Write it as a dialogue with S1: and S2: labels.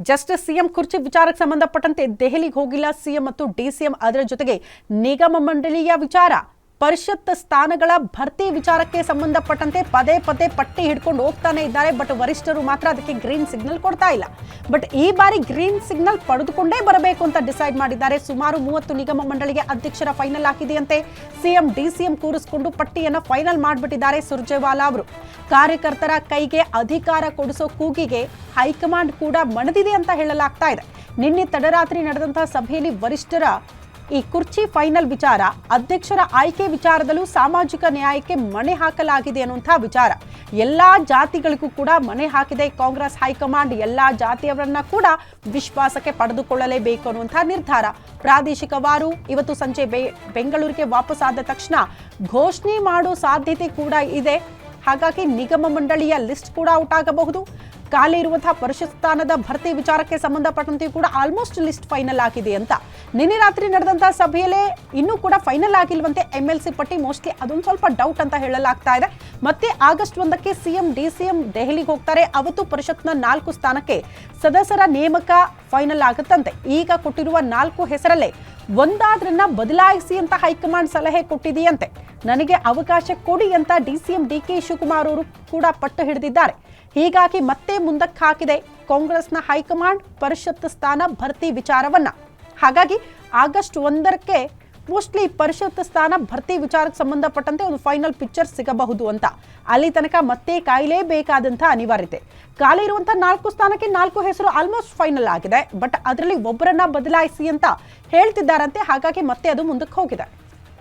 S1: Just CM ಕುರ್ಚಿ ವಿಚಾರಕ್ಕೆ ಸಂಬಂಧಪಟ್ಟಂತೆ ದೆಹಲಿಗೆ ಹೋಗಿಲ್ಲ ಸಿಎಂ ಮತ್ತು ಡಿಸಿಎಂ. ಅದರ ಜೊತೆಗೆ ನಿಗಮ ಮಂಡಳಿಯ ವಿಚಾರ, ಪರಿಷತ್ ಸ್ಥಾನಗಳ ಭರ್ತಿ ವಿಚಾರಕ್ಕೆ ಸಂಬಂಧಪಟ್ಟಂತೆ ಪದೇ ಪದೇ ಪಟ್ಟಿ ಹಿಡ್ಕೊಂಡು ಹೋಗ್ತಾನೆ ಇದ್ದಾರೆ. ಬಟ್ ವರಿಷ್ಠರು ಮಾತ್ರ ಅದಕ್ಕೆ ಗ್ರೀನ್ ಸಿಗ್ನಲ್ ಕೊಡ್ತಾ ಇಲ್ಲ. ಬಟ್ ಈ ಬಾರಿ ಗ್ರೀನ್ ಸಿಗ್ನಲ್ ಪಡೆದುಕೊಂಡೇ ಬರಬೇಕು ಅಂತ ಡಿಸೈಡ್ ಮಾಡಿದ್ದಾರೆ. ಸುಮಾರು 30 ನಿಗಮ ಮಂಡಳಿಗೆ ಅಧ್ಯಕ್ಷರ ಫೈನಲ್ ಆಗಿದೆಯಂತೆ. ಸಿಎಂ ಡಿಸಿಎಂ ಕೂರಿಸಿಕೊಂಡು ಪಟ್ಟಿಯನ್ನು ಫೈನಲ್ ಮಾಡಿಬಿಟ್ಟಿದ್ದಾರೆ ಸುರ್ಜೇವಾಲಾ ಅವರು. ಕಾರ್ಯಕರ್ತರ ಕೈಗೆ ಅಧಿಕಾರ ಕೊಡಿಸೋ ಕೂಗಿಗೆ ಹೈಕಮಾಂಡ್ ಕೂಡ ಮಣದಿದೆ ಅಂತ ಹೇಳಲಾಗ್ತಾ ಇದೆ. ನಿನ್ನೆ ತಡರಾತ್ರಿ ನಡೆದಂತಹ ಸಭೆಯಲ್ಲಿ ವರಿಷ್ಠರ ಈ ಕುರ್ಚಿ ಫೈನಲ್ ವಿಚಾರ, ಅಧ್ಯಕ್ಷರ ಆಯ್ಕೆ ವಿಚಾರದಲ್ಲೂ ಸಾಮಾಜಿಕ ನ್ಯಾಯಕ್ಕೆ ಮಣೆ ಹಾಕಲಾಗಿದೆ ಅನ್ನುವಂತಹ ವಿಚಾರ. ಎಲ್ಲಾ ಜಾತಿಗಳಿಗೂ ಕೂಡ ಮಣೆ ಹಾಕಿದೆ ಕಾಂಗ್ರೆಸ್ ಹೈಕಮಾಂಡ್. ಎಲ್ಲಾ ಜಾತಿಯವರನ್ನ ಕೂಡ ವಿಶ್ವಾಸಕ್ಕೆ ಪಡೆದುಕೊಳ್ಳಲೇಬೇಕು ಅನ್ನುವಂತಹ ನಿರ್ಧಾರ. ಪ್ರಾದೇಶಿಕವಾರು ಇವತ್ತು ಸಂಜೆ ಬೆಂಗಳೂರಿಗೆ ವಾಪಸ್ ಆದ ತಕ್ಷಣ ಘೋಷಣೆ ಮಾಡೋ ಸಾಧ್ಯತೆ ಕೂಡ ಇದೆ. ಹಾಗಾಗಿ ನಿಗಮ ಮಂಡಳಿಯ ಲಿಸ್ಟ್ ಕೂಡ ಔಟ್ ಆಗಬಹುದು. ಖಾಲಿ ಇರುವಂತಹ ಪರಿಷತ್ ಸ್ಥಾನದ ಭರ್ತಿ ವಿಚಾರಕ್ಕೆ ಸಂಬಂಧಪಟ್ಟಂತೆ ಕೂಡ ಆಲ್ಮೋಸ್ಟ್ ಲಿಸ್ಟ್ ಫೈನಲ್ ಆಗಿದೆ ಅಂತ. ನಿನ್ನೆ ರಾತ್ರಿ ನಡೆದಂತಹ ಸಭೆಯಲ್ಲೇ ಇನ್ನೂ ಕೂಡ ಫೈನಲ್ ಆಗಿಲ್ವಂತೆ ಎಂಎಲ್ಸಿ ಪಟ್ಟಿ. ಮೋಸ್ಟ್ಲಿ ಅದೊಂದು ಸ್ವಲ್ಪ ಡೌಟ್ ಅಂತ ಹೇಳಲಾಗ್ತಾ ಇದೆ. ಮತ್ತೆ ಆಗಸ್ಟ್ 1ಕ್ಕೆ ಸಿಎಂ ಡಿಸಿಎಂ ದೆಹಲಿಗೆ ಹೋಗ್ತಾರೆ. ಅವತ್ತು ಪರಿಷತ್ನ 4 ಸ್ಥಾನಕ್ಕೆ ಸದಸ್ಯರ ನೇಮಕ ಫೈನಲ್ ಆಗುತ್ತಂತೆ. ಈಗ ಕೊಟ್ಟಿರುವ 4 ಹೆಸರಲ್ಲೇ ಒಂದಾದ್ರನ್ನ ಬದಲಾಯಿಸಿ ಅಂತ ಹೈಕಮಾಂಡ್ ಸಲಹೆ ಕೊಟ್ಟಿದೆಯಂತೆ. ನನಗೆ ಅವಕಾಶ ಕೊಡಿ ಅಂತ ಡಿಸಿಎಂ ಡಿಕೆ ಶಿವಕುಮಾರ್ ಅವರು ಕೂಡ ಪಟ್ಟು ಹಿಡಿದಿದ್ದಾರೆ. ಹೀಗಾಗಿ ಮತ್ತೆ ಮುಂದಕ್ಕೆ ಹಾಕಿದೆ ಕಾಂಗ್ರೆಸ್ನ ಹೈಕಮಾಂಡ್ ಪರಿಷತ್ ಸ್ಥಾನ ಭರ್ತಿ ವಿಚಾರವನ್ನ. ಹಾಗಾಗಿ ಆಗಸ್ಟ್ 1ಕ್ಕೆ ಮೋಸ್ಟ್ಲಿ ಪರಿಷತ್ ಸ್ಥಾನ ಭರ್ತಿ ವಿಚಾರಕ್ಕೆ ಸಂಬಂಧಪಟ್ಟಂತೆ ಒಂದು ಫೈನಲ್ ಪಿಕ್ಚರ್ ಸಿಗಬಹುದು ಅಂತ. ಅಲ್ಲಿ ತನಕ ಮತ್ತೆ ಕಾಯಲೇಬೇಕಾದಂಥ ಅನಿವಾರ್ಯತೆ. ಖಾಲಿ ಇರುವಂತಹ 4 ಸ್ಥಾನಕ್ಕೆ 4 ಹೆಸರು ಆಲ್ಮೋಸ್ಟ್ ಫೈನಲ್ ಆಗಿದೆ. ಬಟ್ ಅದರಲ್ಲಿ ಒಬ್ಬರನ್ನ ಬದಲಾಯಿಸಿ ಅಂತ ಹೇಳ್ತಿದ್ದಾರಂತೆ. ಹಾಗಾಗಿ ಮತ್ತೆ ಅದು ಮುಂದಕ್ಕೆ ಹೋಗಿದೆ.